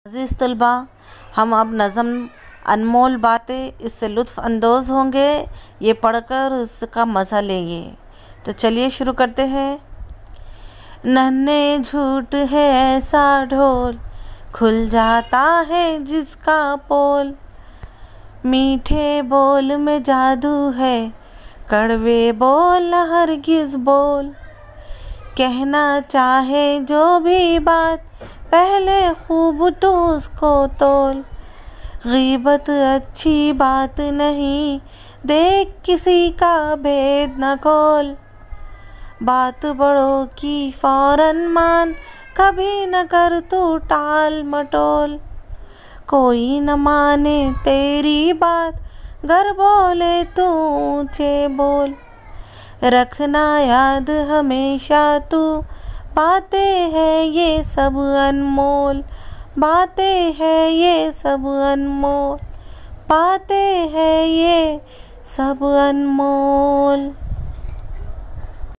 अज़ीज़ तलबा, हम अब नज़म अनमोल बातें इससे लुत्फ़ अंदोज़ होंगे, ये पढ़कर उसका मज़ा लेंगे। तो चलिए शुरू करते हैं। नन्हे झूठ है ऐसा ढोल, खुल जाता है जिसका पोल। मीठे बोल में जादू है, कड़वे बोल हरगिज़ बोल। कहना चाहे जो भी बात, पहले खूब तो उसको तोल। गीबत अच्छी बात नहीं, देख किसी का भेद न खोल। बात बड़ों की फौरन मान, कभी न कर तू टाल मटोल। कोई न माने तेरी बात, गर बोले तू ऊंचे बोल। रखना याद हमेशा तू, बातें हैं ये सब अनमोल। बातें हैं ये सब अनमोल, बातें हैं ये सब अनमोल।